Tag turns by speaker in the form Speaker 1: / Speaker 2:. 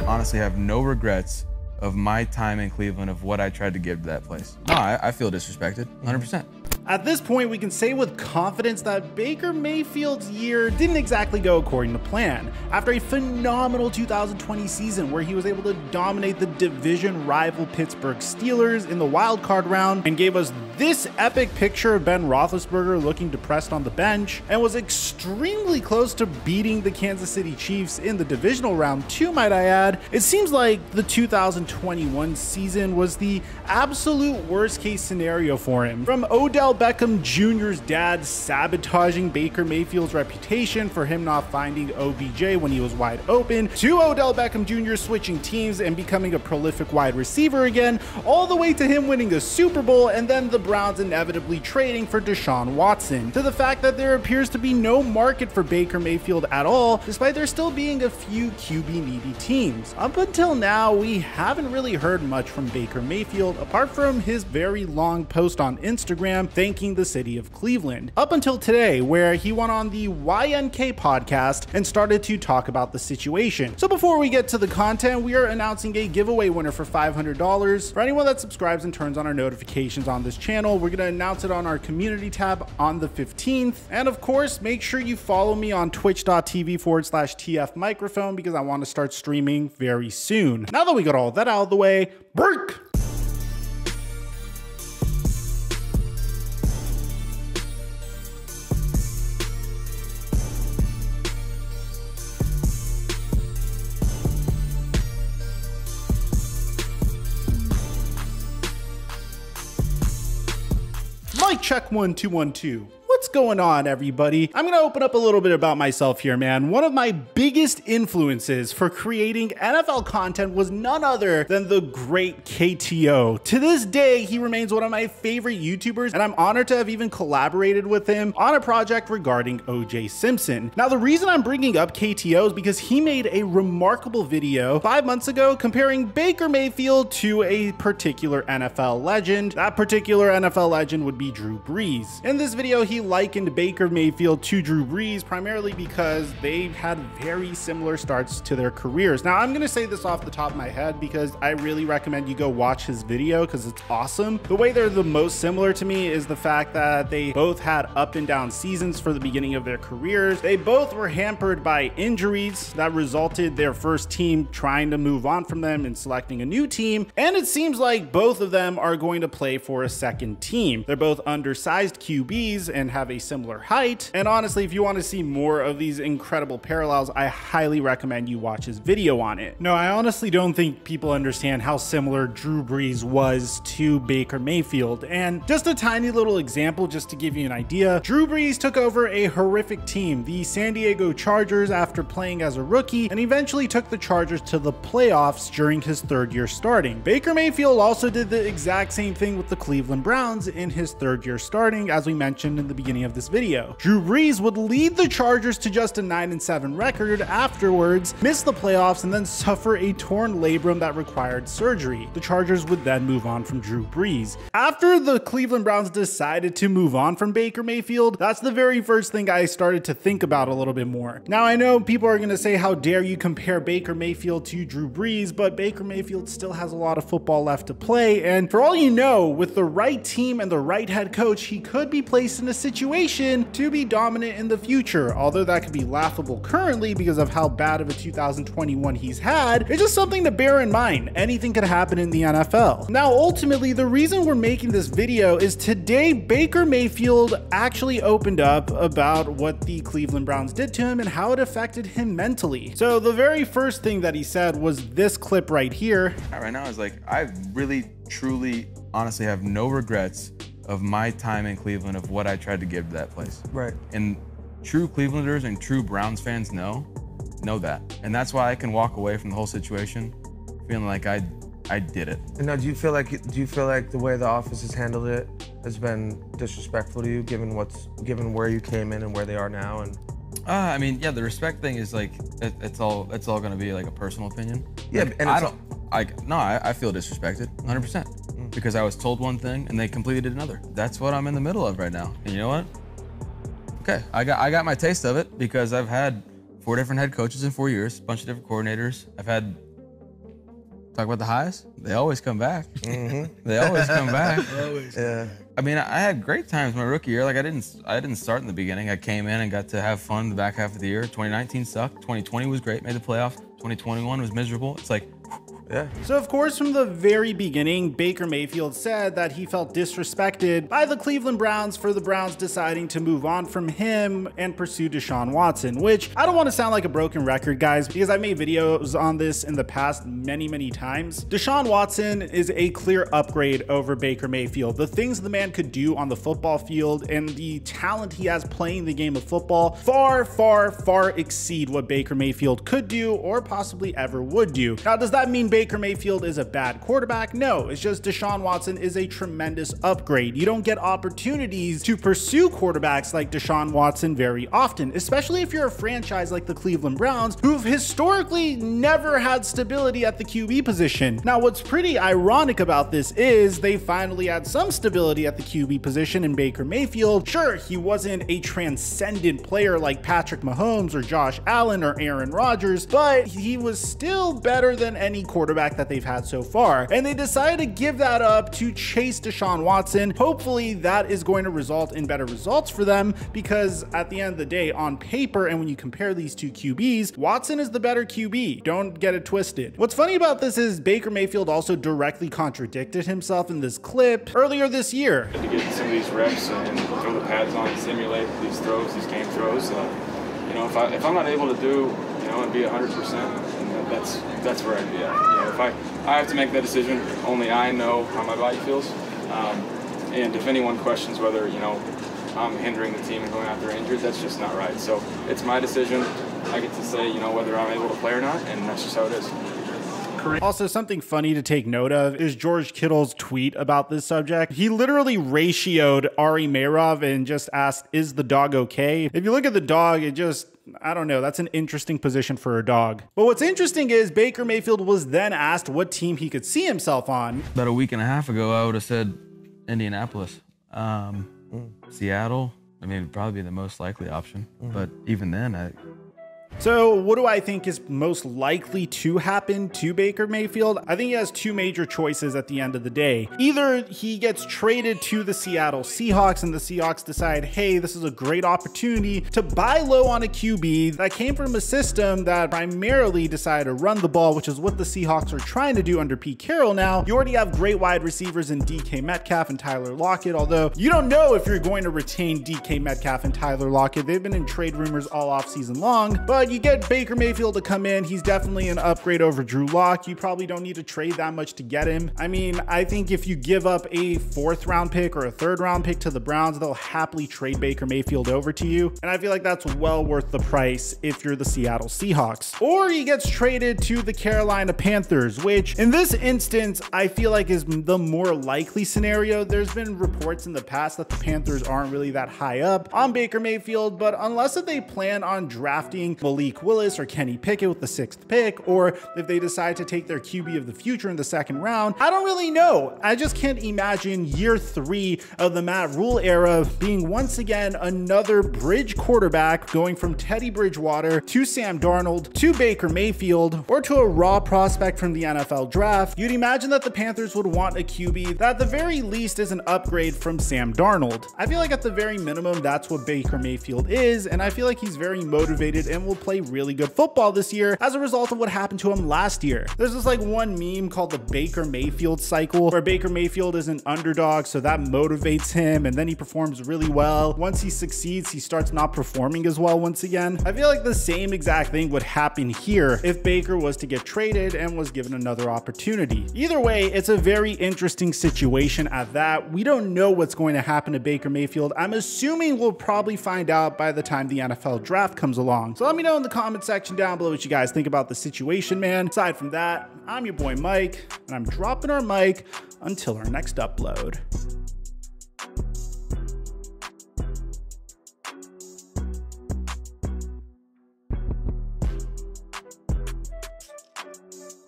Speaker 1: honestly have no regrets of my time in Cleveland, of what I tried to give to that place. No, I feel disrespected, 100%.
Speaker 2: At this point, we can say with confidence that Baker Mayfield's year didn't exactly go according to plan. After a phenomenal 2020 season where he was able to dominate the division rival Pittsburgh Steelers in the wild card round and gave us this epic picture of Ben Roethlisberger looking depressed on the bench, and was extremely close to beating the Kansas City Chiefs in the divisional round too, might I add, it seems like the 2021 season was the absolute worst case scenario for him. From Odell Beckham Jr.'s dad sabotaging Baker Mayfield's reputation for him not finding OBJ when he was wide open, to Odell Beckham Jr. switching teams and becoming a prolific wide receiver again, all the way to him winning a Super Bowl and then the Browns inevitably trading for Deshaun Watson, to the fact that there appears to be no market for Baker Mayfield at all, despite there still being a few QB needy teams. Up until now, we haven't really heard much from Baker Mayfield apart from his very long post on Instagram thanking the city of Cleveland. Up until today, where he went on the YNK podcast and started to talk about the situation. So before we get to the content, we are announcing a giveaway winner for $500. For anyone that subscribes and turns on our notifications on this channel, we're going to announce it on our community tab on the 15th. And of course, make sure you follow me on twitch.tv/TF Microphone because I want to start streaming very soon. Now that we got all that out of the way, break! Mic check 1 2 1 2. What's going on, everybody? I'm gonna open up a little bit about myself here, man. One of my biggest influences for creating NFL content was none other than the great KTO. To this day, he remains one of my favorite YouTubers, and I'm honored to have even collaborated with him on a project regarding OJ Simpson. Now, the reason I'm bringing up KTO is because he made a remarkable video 5 months ago comparing Baker Mayfield to a particular NFL legend. That particular NFL legend would be Drew Brees. In this video, he likened Baker Mayfield to Drew Brees primarily because they had very similar starts to their careers. Now, I'm going to say this off the top of my head because I really recommend you go watch his video because it's awesome. The way they're the most similar to me is the fact that they both had up and down seasons for the beginning of their careers. They both were hampered by injuries that resulted their first team trying to move on from them and selecting a new team. And it seems like both of them are going to play for a second team. They're both undersized QBs and have a similar height. And honestly, if you want to see more of these incredible parallels, I highly recommend you watch his video on it. No, I honestly don't think people understand how similar Drew Brees was to Baker Mayfield. And just a tiny little example, just to give you an idea, Drew Brees took over a horrific team, the San Diego Chargers, after playing as a rookie, and eventually took the Chargers to the playoffs during his third year starting. Baker Mayfield also did the exact same thing with the Cleveland Browns in his third year starting, as we mentioned in the beginning of this video. Drew Brees would lead the Chargers to just a 9-7 record afterwards, miss the playoffs, and then suffer a torn labrum that required surgery. The Chargers would then move on from Drew Brees. After the Cleveland Browns decided to move on from Baker Mayfield, that's the very first thing I started to think about a little bit more. Now, I know people are going to say, how dare you compare Baker Mayfield to Drew Brees, but Baker Mayfield still has a lot of football left to play, and for all you know, with the right team and the right head coach, he could be placed in a situation to be dominant in the future. Although that could be laughable currently because of how bad of a 2021 he's had, it's just something to bear in mind. Anything could happen in the NFL. Now, ultimately, the reason we're making this video is today Baker Mayfield actually opened up about what the Cleveland Browns did to him and how it affected him mentally. So the very first thing that he said was this clip right here.
Speaker 1: Right now, it's like, I really, truly, honestly have no regrets of my time in Cleveland, of what I tried to give to that place.
Speaker 3: Right.
Speaker 1: And true Clevelanders and true Browns fans know that. And that's why I can walk away from the whole situation feeling like I did it.
Speaker 3: And now, do you feel like the way the office has handled it has been disrespectful to you, given where you came in and where they are now? And
Speaker 1: I mean, yeah, the respect thing is like, it's all gonna be like a personal opinion.
Speaker 3: Yeah,
Speaker 1: like,
Speaker 3: and
Speaker 1: I feel disrespected 100%. Because I was told one thing and they completed another. That's what I'm in the middle of right now. And you know what? Okay, I got my taste of it because I've had 4 different head coaches in 4 years, a bunch of different coordinators. I've had Talk about the highs. They always come back. They always come back.
Speaker 3: Yeah.
Speaker 1: I mean, I had great times my rookie year. Like I didn't start in the beginning. I came in and got to have fun in the back half of the year. 2019 sucked. 2020 was great. Made the playoffs. 2021 was miserable. It's like,
Speaker 3: Yeah.
Speaker 2: So of course, from the very beginning, Baker Mayfield said that he felt disrespected by the Cleveland Browns for the Browns deciding to move on from him and pursue Deshaun Watson, which I don't want to sound like a broken record, guys, because I've made videos on this in the past many times. Deshaun Watson is a clear upgrade over Baker Mayfield. The things the man could do on the football field and the talent he has playing the game of football far exceed what Baker Mayfield could do or possibly ever would do. Now, does that mean Baker Mayfield is a bad quarterback? No, it's just Deshaun Watson is a tremendous upgrade. You don't get opportunities to pursue quarterbacks like Deshaun Watson very often, especially if you're a franchise like the Cleveland Browns, who've historically never had stability at the QB position. Now, what's pretty ironic about this is they finally had some stability at the QB position in Baker Mayfield. Sure, he wasn't a transcendent player like Patrick Mahomes or Josh Allen or Aaron Rodgers, but he was still better than any quarterback that they've had so far. And they decided to give that up to chase Deshaun Watson. Hopefully that is going to result in better results for them, because at the end of the day, on paper, and when you compare these two QBs, Watson is the better QB. Don't get it twisted. What's funny about this is Baker Mayfield also directly contradicted himself in this clip earlier this year.
Speaker 4: To get some of these reps and throw the pads on and simulate these throws, these game throws, you know, if I'm not able to do, you know, and be 100%, that's where I'd be at. You know, if I have to make that decision, only I know how my body feels. And if anyone questions whether, you know, I'm hindering the team and going out there injured, that's just not right. So it's my decision. I get to say, you know, whether I'm able to play or not, and that's just how it is.
Speaker 2: Also, something funny to take note of is George Kittle's tweet about this subject. He literally ratioed Ari Meirov and just asked, is the dog okay? If you look at the dog, it just, I don't know, that's an interesting position for a dog. But what's interesting is Baker Mayfield was then asked what team he could see himself on.
Speaker 1: about a week and a half ago, I would have said Indianapolis. Seattle, I mean, it'd probably be the most likely option. But even then,
Speaker 2: So what do I think is most likely to happen to Baker Mayfield? I think he has two major choices at the end of the day. Either he gets traded to the Seattle Seahawks and the Seahawks decide, hey, this is a great opportunity to buy low on a QB that came from a system that primarily decided to run the ball, which is what the Seahawks are trying to do under Pete Carroll now. You already have great wide receivers in DK Metcalf and Tyler Lockett, although you don't know if you're going to retain DK Metcalf and Tyler Lockett. They've been in trade rumors all off season long, but you get Baker Mayfield to come in. He's definitely an upgrade over Drew Lock. You probably don't need to trade that much to get him. I mean, I think if you give up a 4th round pick or a 3rd round pick to the Browns, they'll happily trade Baker Mayfield over to you. And I feel like that's well worth the price if you're the Seattle Seahawks. Or he gets traded to the Carolina Panthers, which in this instance, I feel like is the more likely scenario. There's been reports in the past that the Panthers aren't really that high up on Baker Mayfield, but unless if they plan on drafting Malik Willis or Kenny Pickett with the 6th pick, or if they decide to take their QB of the future in the 2nd round, I don't really know. I just can't imagine year 3 of the Matt Rule era being once again another bridge quarterback going from Teddy Bridgewater to Sam Darnold to Baker Mayfield or to a raw prospect from the NFL draft. You'd imagine that the Panthers would want a QB that at the very least is an upgrade from Sam Darnold. I feel like at the very minimum, that's what Baker Mayfield is, and I feel like he's very motivated and will play really good football this year as a result of what happened to him last year. There's this like one meme called the Baker Mayfield cycle, where Baker Mayfield is an underdog, so that motivates him, and then he performs really well. Once he succeeds, he starts not performing as well once again. I feel like the same exact thing would happen here if Baker was to get traded and was given another opportunity. Either way, it's a very interesting situation at that. We don't know what's going to happen to Baker Mayfield. I'm assuming we'll probably find out by the time the NFL draft comes along. So let me know in the comment section down below what you guys think about the situation, man. Aside from that, I'm your boy Mike, and I'm dropping our mic until our next upload.